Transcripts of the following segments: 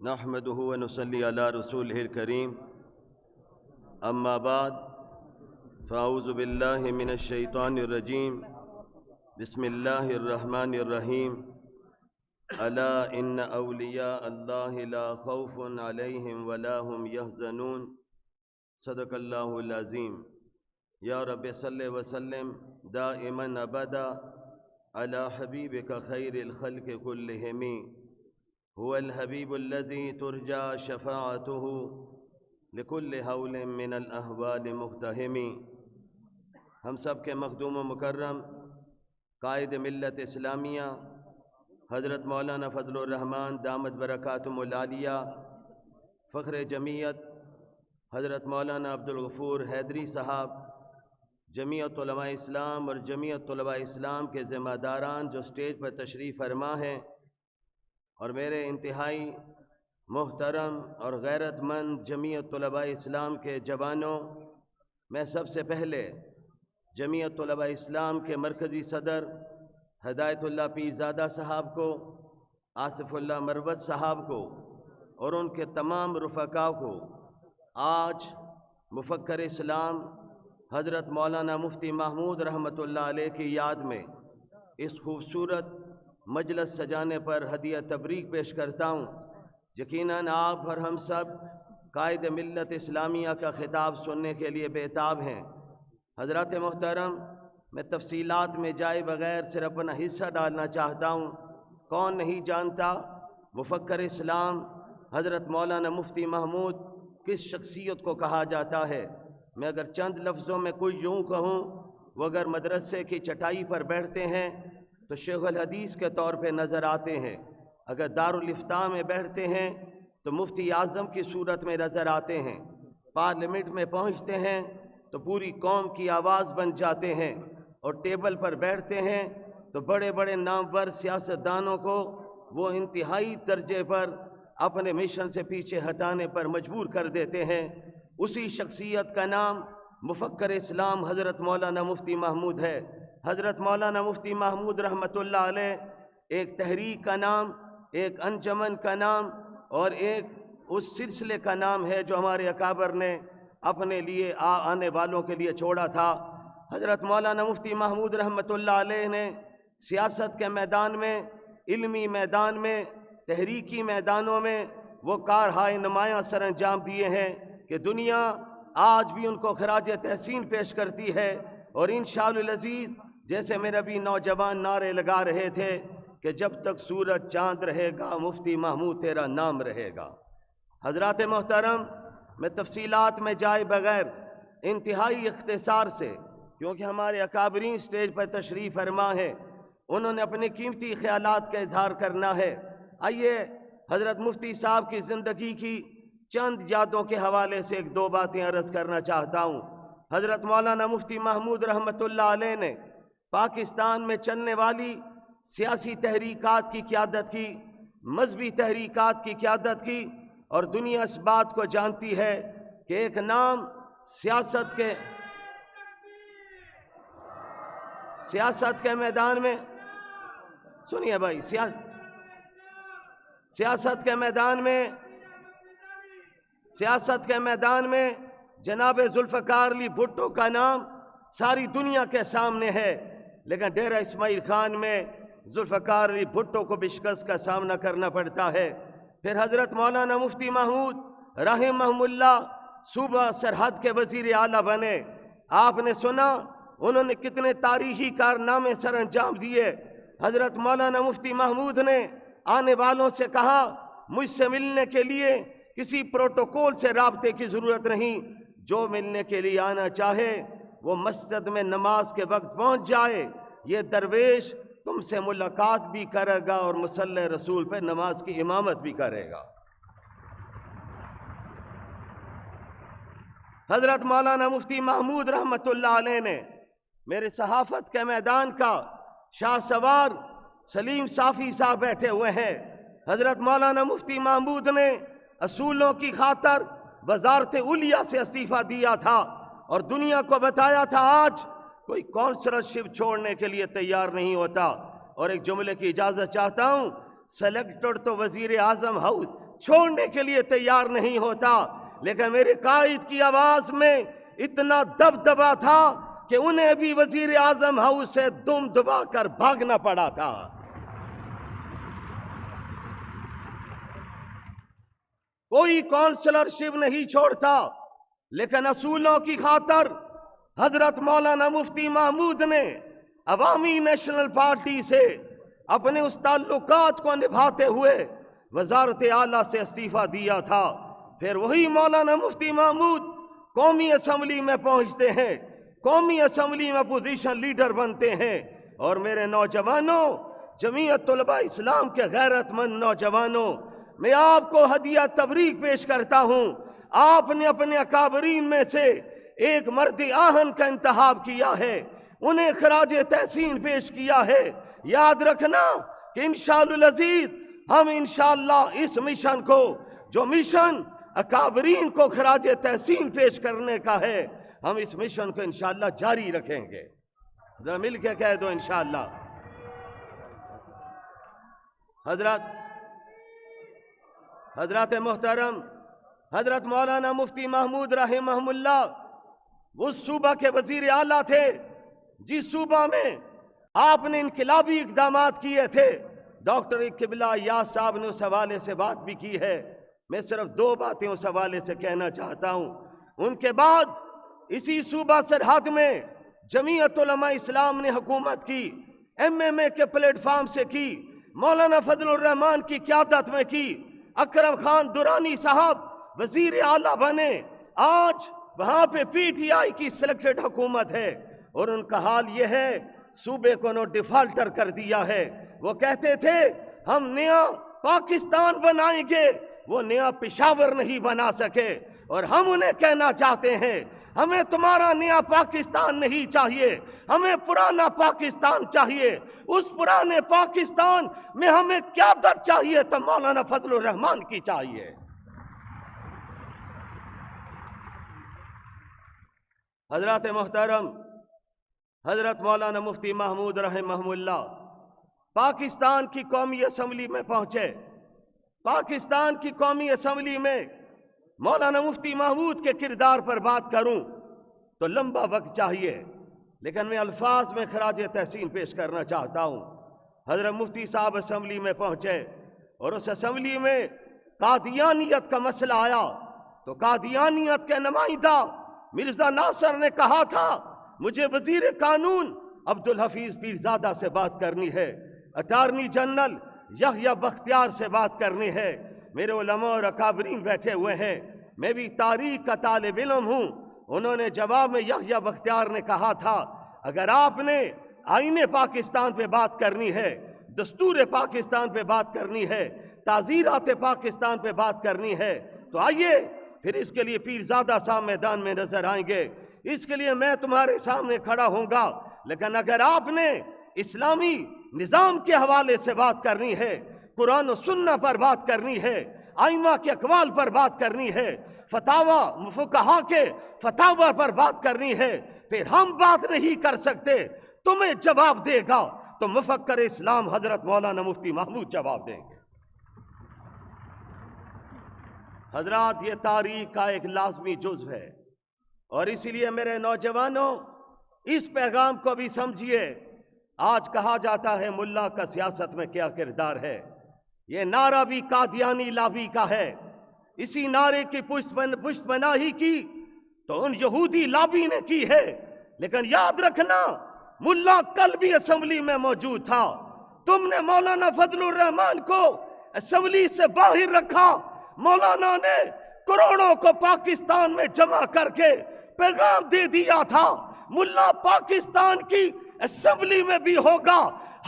نحمده ونصلي على رسوله الكريم اما بعد فاعوذ بالله من الشيطان الرجيم بسم الله الرحمن الرحيم الا ان اولیاء الله لا خوف عليهم ولا هم يحزنون صدق الله العظيم یا رب صل وسلم دائما ابدا على حبيبك خير الخلق كلهم هو الحبیب الذي ترجى شفاعته لكل حول من الاحوال مقتحم۔ ہم سب کے مخدوم و مکرم قائد ملت اسلامیہ حضرت مولانا فضل الرحمن دامت برکاتہم العالیہ، فخر جمعیت حضرت مولانا عبدالغفور حیدری صاحب، جمعیت علماء اسلام اور جمعیت طلباء اسلام کے ذمہ داران جو اسٹیج پر تشریف فرما ہیں، اور میرے انتہائی محترم اور غیرت مند جمعیت طلباء اسلام کے جوانوں، میں سب سے پہلے جمعیت طلباء اسلام کے مرکزی صدر ہدایت اللہ پیرزادہ صاحب کو، آصف اللہ مروت صاحب کو اور ان کے تمام رفقاء کو آج مفکر اسلام حضرت مولانا مفتی محمود رحمۃ اللہ علیہ کی یاد میں اس خوبصورت مجلس سجانے پر ہدیہ تبریک پیش کرتا ہوں۔ یقیناً آپ اور ہم سب قائد ملت اسلامیہ کا خطاب سننے کے لیے بےتاب ہیں۔ حضرات محترم، میں تفصیلات میں جائے بغیر صرف اپنا حصہ ڈالنا چاہتا ہوں۔ کون نہیں جانتا مفکر اسلام حضرت مولانا مفتی محمود کس شخصیت کو کہا جاتا ہے؟ میں اگر چند لفظوں میں کوئی یوں کہوں، وہ اگر مدرسے کی چٹائی پر بیٹھتے ہیں تو شیخ الحدیث کے طور پہ نظر آتے ہیں، اگر دارالافتاء میں بیٹھتے ہیں تو مفتی اعظم کی صورت میں نظر آتے ہیں، پارلیمنٹ میں پہنچتے ہیں تو پوری قوم کی آواز بن جاتے ہیں، اور ٹیبل پر بیٹھتے ہیں تو بڑے بڑے نامور سیاستدانوں کو وہ انتہائی درجے پر اپنے مشن سے پیچھے ہٹانے پر مجبور کر دیتے ہیں۔ اسی شخصیت کا نام مفکر اسلام حضرت مولانا مفتی محمود ہے۔ حضرت مولانا مفتی محمود رحمۃ اللہ علیہ ایک تحریک کا نام، ایک انجمن کا نام اور ایک اس سلسلے کا نام ہے جو ہمارے اکابر نے اپنے لیے آنے والوں کے لیے چھوڑا تھا۔ حضرت مولانا مفتی محمود رحمۃ اللہ علیہ نے سیاست کے میدان میں، علمی میدان میں، تحریکی میدانوں میں وہ کارہائے نمایاں سر انجام دیے ہیں کہ دنیا آج بھی ان کو خراج تحسین پیش کرتی ہے، اور انشاءاللہ العزیز جیسے میرے بھی نوجوان نعرے لگا رہے تھے کہ جب تک سورج چاند رہے گا مفتی محمود تیرا نام رہے گا۔ حضرات محترم، میں تفصیلات میں جائے بغیر انتہائی اختصار سے، کیونکہ ہمارے اکابرین سٹیج پر تشریف فرما ہے، انہوں نے اپنے قیمتی خیالات کا اظہار کرنا ہے۔ آئیے حضرت مفتی صاحب کی زندگی کی چند یادوں کے حوالے سے ایک دو باتیں عرض کرنا چاہتا ہوں۔ حضرت مولانا مفتی محمود رحمۃ اللہ علیہ نے پاکستان میں چلنے والی سیاسی تحریکات کی قیادت کی، مذہبی تحریکات کی قیادت کی، اور دنیا اس بات کو جانتی ہے کہ ایک نام سیاست کے میدان میں، سنیے بھائی، سیاست کے میدان میں جناب ذوالفقار علی بھٹو کا نام ساری دنیا کے سامنے ہے، لیکن ڈیرہ اسماعیل خان میں ذوالفقار علی بھٹو کو بھی شکست کا سامنا کرنا پڑتا ہے۔ پھر حضرت مولانا مفتی محمود رحمہ اللہ صوبہ سرحد کے وزیر اعلیٰ بنے۔ آپ نے سنا انہوں نے کتنے تاریخی کارنامے سر انجام دیے۔ حضرت مولانا مفتی محمود نے آنے والوں سے کہا مجھ سے ملنے کے لیے کسی پروٹوکول سے رابطے کی ضرورت نہیں، جو ملنے کے لیے آنا چاہے وہ مسجد میں نماز کے وقت پہنچ جائے، یہ درویش تم سے ملاقات بھی کرے گا اور مصلی رسول پہ نماز کی امامت بھی کرے گا۔ حضرت مولانا مفتی محمود رحمۃ اللہ علیہ نے میرے صحافت کے میدان کا شاہ سوار سلیم صافی صاحب بیٹھے ہوئے ہیں۔ حضرت مولانا مفتی محمود نے اصولوں کی خاطر وزارت علیہ سے استعفیٰ دیا تھا اور دنیا کو بتایا تھا آج کوئی کونسلرشپ چھوڑنے کے لیے تیار نہیں ہوتا۔ اور ایک جملے کی اجازت چاہتا ہوں، سلیکٹڈ تو وزیر اعظم ہاؤس چھوڑنے کے لیے تیار نہیں ہوتا، لیکن میرے قائد کی آواز میں اتنا دبدبا تھا کہ انہیں بھی وزیر اعظم ہاؤس سے دم دبا کر بھاگنا پڑا تھا۔ کوئی کونسلرشپ نہیں چھوڑتا، لیکن اصولوں کی خاطر حضرت مولانا مفتی محمود نے عوامی نیشنل پارٹی سے اپنے اس تعلقات کو نبھاتے ہوئے وزارت اعلیٰ سے استعفیٰ دیا تھا۔ پھر وہی مولانا مفتی محمود قومی اسمبلی میں پہنچتے ہیں، قومی اسمبلی میں پوزیشن لیڈر بنتے ہیں، اور میرے نوجوانوں، جمعیت طلباء اسلام کے غیرت مند نوجوانوں، میں آپ کو ہدیہ تبریک پیش کرتا ہوں۔ آپ نے اپنے اکابرین میں سے ایک مرد آہن کا انتخاب کیا ہے، انہیں خراج تحسین پیش کیا ہے۔ یاد رکھنا کہ انشاءاللہ العزیز ہم انشاءاللہ اس مشن کو، جو مشن اکابرین کو خراج تحسین پیش کرنے کا ہے، ہم اس مشن کو انشاءاللہ جاری رکھیں گے۔ ذرا مل کے کہہ دو انشاءاللہ۔ حضرت محترم حضرت مولانا مفتی محمود رحمہ اللہ اس صوبہ کے وزیر اعلیٰ تھے جس صوبہ میں آپ نے انقلابی اقدامات کیے تھے۔ ڈاکٹر قبلہ یاس صاحب نے اس حوالے سے بات بھی کی ہے، میں صرف 2 باتیں اس حوالے سے کہنا چاہتا ہوں۔ ان کے بعد اسی صوبہ سرحد میں جمعیت علماء اسلام نے حکومت کی، MMA کے پلیٹ فارم سے کی، مولانا فضل الرحمان کی قیادت میں کی، اکرم خان درانی صاحب وزیر اعلیٰ بنے، آج وہاں پہ PTI کی سلیکٹڈ حکومت ہے، اور ان کا حال یہ ہے صوبے کو نو ڈیفالٹر کر دیا ہے۔ وہ کہتے تھے ہم نیا پاکستان بنائیں گے، وہ نیا پشاور نہیں بنا سکے، اور ہم انہیں کہنا چاہتے ہیں ہمیں تمہارا نیا پاکستان نہیں چاہیے، ہمیں پرانا پاکستان چاہیے۔ اس پرانے پاکستان میں ہمیں قیادت چاہیے تو مولانا فضل الرحمان کی چاہیے۔ حضرات محترم حضرت مولانا مفتی محمود رحمہ اللہ پاکستان کی قومی اسمبلی میں پہنچے۔ پاکستان کی قومی اسمبلی میں مولانا مفتی محمود کے کردار پر بات کروں تو لمبا وقت چاہیے، لیکن میں الفاظ میں خراج تحسین پیش کرنا چاہتا ہوں۔ حضرت مفتی صاحب اسمبلی میں پہنچے، اور اس اسمبلی میں قادیانیت کا مسئلہ آیا تو قادیانیت کے نمائندہ مرزا ناصر نے کہا تھا مجھے وزیر قانون عبدالحفیظ پیرزادہ سے بات کرنی ہے، اٹارنی جنرل یحییٰ بختیار سے بات کرنی ہے۔ میرے علماء اور اکابرین بیٹھے ہوئے ہیں، میں بھی تاریخ کا طالب علم ہوں۔ انہوں نے جواب میں یحییٰ بختیار نے کہا تھا اگر آپ نے آئین پاکستان پہ بات کرنی ہے، دستور پاکستان پہ بات کرنی ہے، تعزیرات پاکستان پہ بات کرنی ہے تو آئیے، پھر اس کے لیے پیرزادہ صاحب میدان میں نظر آئیں گے، اس کے لیے میں تمہارے سامنے کھڑا ہوں گا۔ لیکن اگر آپ نے اسلامی نظام کے حوالے سے بات کرنی ہے، قرآن و سنہ پر بات کرنی ہے، ائمہ کے اقوال پر بات کرنی ہے، فتاوی فقہا کے فتاوی پر بات کرنی ہے، پھر ہم بات نہیں کر سکتے، تمہیں جواب دے گا تو مفکر اسلام حضرت مولانا مفتی محمود جواب دیں گے۔ حضرات، یہ تاریخ کا ایک لازمی جزو ہے، اور اسی لیے میرے نوجوانوں اس پیغام کو بھی سمجھیے۔ آج کہا جاتا ہے ملا کا سیاست میں کیا کردار ہے، یہ نعرہ بھی قادیانی لابی کا ہے۔ اسی نعرے کی پشت پناہی کی تو ان یہودی لابی نے کی ہے، لیکن یاد رکھنا ملا کل بھی اسمبلی میں موجود تھا۔ تم نے مولانا فضل الرحمان کو اسمبلی سے باہر رکھا، مولانا نے کروڑوں کو پاکستان میں جمع کر کے پیغام دے دیا تھا ملا پاکستان کی اسمبلی میں بھی ہوگا،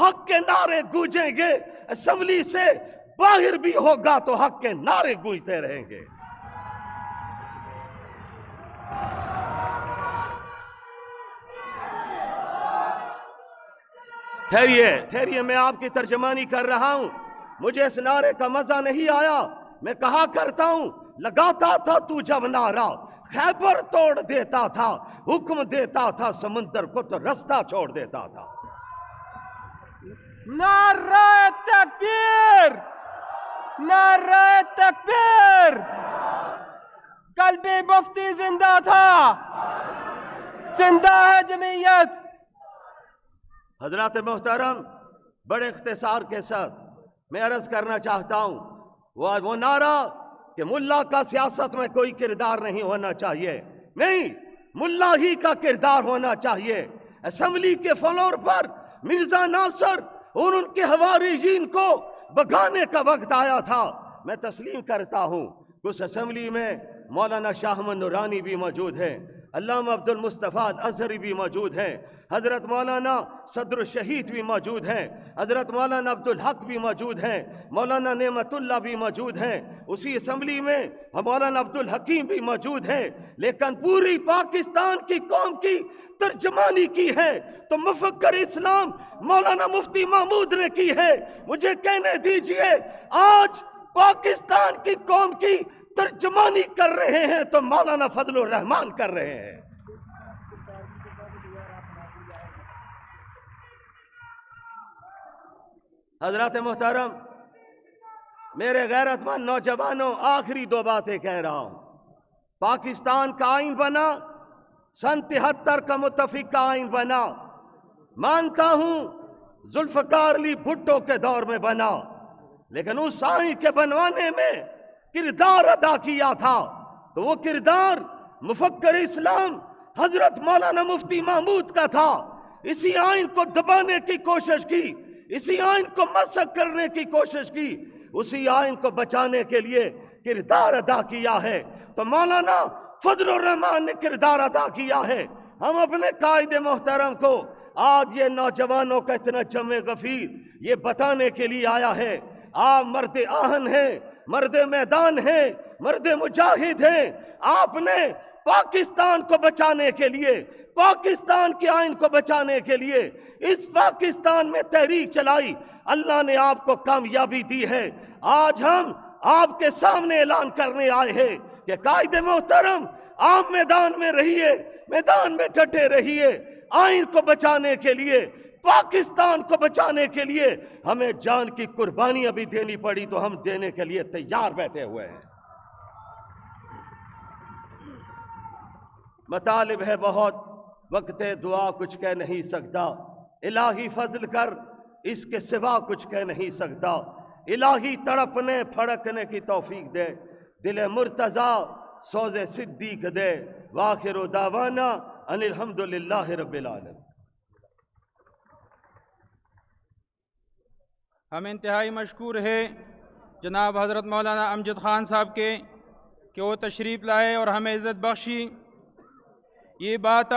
حق کے نعرے گونجیں گے، اسمبلی سے باہر بھی ہوگا تو حق کے نعرے گونجتے رہیں گے۔ ٹھہریے، میں آپ کی ترجمانی کر رہا ہوں۔ مجھے اس نعرے کا مزہ نہیں آیا، میں کہا کرتا ہوں لگاتا تھا تو جب نعرہ خیبر توڑ دیتا تھا، حکم دیتا تھا سمندر کو تو رستہ چھوڑ دیتا تھا۔ نعرہ تکبیر، نعرہ تکبیر! کل بھی مفتی زندہ تھا، زندہ ہے جمعیت۔ حضرات محترم، بڑے اختصار کے ساتھ میں عرض کرنا چاہتا ہوں، وہ نعرہ کہ ملا کا سیاست میں کوئی کردار نہیں ہونا چاہیے، نہیں، ملا ہی کا کردار ہونا چاہیے۔ اسمبلی کے فلور پر مرزا ناصر اور ان کے حواریین کو بگانے کا وقت آیا تھا۔ میں تسلیم کرتا ہوں اس اسمبلی میں مولانا شاہ احمد نورانی بھی موجود ہے، علامہ عبد المصطفیٰ الازہری بھی موجود ہیں، حضرت مولانا صدر الشہید بھی موجود ہیں، حضرت مولانا عبدالحق بھی موجود ہیں، مولانا نعمت اللہ بھی موجود ہیں، اسی اسمبلی میں مولانا عبدالحکیم بھی موجود ہیں، لیکن پوری پاکستان کی قوم کی ترجمانی کی ہے تو مفکر اسلام مولانا مفتی محمود نے کی ہے۔ مجھے کہنے دیجئے، آج پاکستان کی قوم کی ترجمانی کر رہے ہیں تو مولانا فضل الرحمان کر رہے ہیں۔ حضرات محترم، میرے غیرت مند نوجوانوں، آخری دو باتیں کہہ رہا ہوں۔ پاکستان کا آئین بنا، سن 73 کا متفق کا آئین بنا، مانتا ہوں ذوالفقار علی بھٹو کے دور میں بنا، لیکن اس آئین کے بنوانے میں کردار ادا کیا تھا تو وہ کردار مفکر اسلام حضرت مولانا مفتی محمود کا تھا۔ اسی آئین کو دبانے کی کوشش کی، اسی آئین کو مسخ کرنے کی کوشش کی، اسی آئین کو بچانے کے لیے کردار ادا کیا ہے تو مولانا فضل الرحمان نے کردار ادا کیا ہے۔ ہم اپنے قائد محترم کو آج یہ نوجوانوں کا اتنا جمع غفیر یہ بتانے کے لیے آیا ہے، آپ مرد آہن ہیں، مرد میدان ہیں، مرد مجاہد ہیں، آپ نے پاکستان کو بچانے کے لیے، پاکستان کے آئین کو بچانے کے لیے اس پاکستان میں تحریک چلائی، اللہ نے آپ کو کامیابی دی ہے۔ آج ہم آپ کے سامنے اعلان کرنے آئے ہیں کہ قائد محترم آپ میدان میں رہیے، میدان میں ڈٹے رہیے، آئین کو بچانے کے لیے، پاکستان کو بچانے کے لیے ہمیں جان کی قربانیاں بھی دینی پڑی تو ہم دینے کے لیے تیار بیٹھے ہوئے ہیں۔ مطالب ہے بہت، وقت دعا کچھ کہہ نہیں سکتا، الہی فضل کر اس کے سوا کچھ کہہ نہیں سکتا، الہی تڑپنے پھڑکنے کی توفیق دے، دل مرتضی سوز صدیق دے، وآخر دعوانا ان الحمدللہ رب العالمین۔ ہم انتہائی مشکور ہیں جناب حضرت مولانا امجد خان صاحب کے کہ وہ تشریف لائے اور ہمیں عزت بخشی۔ یہ بات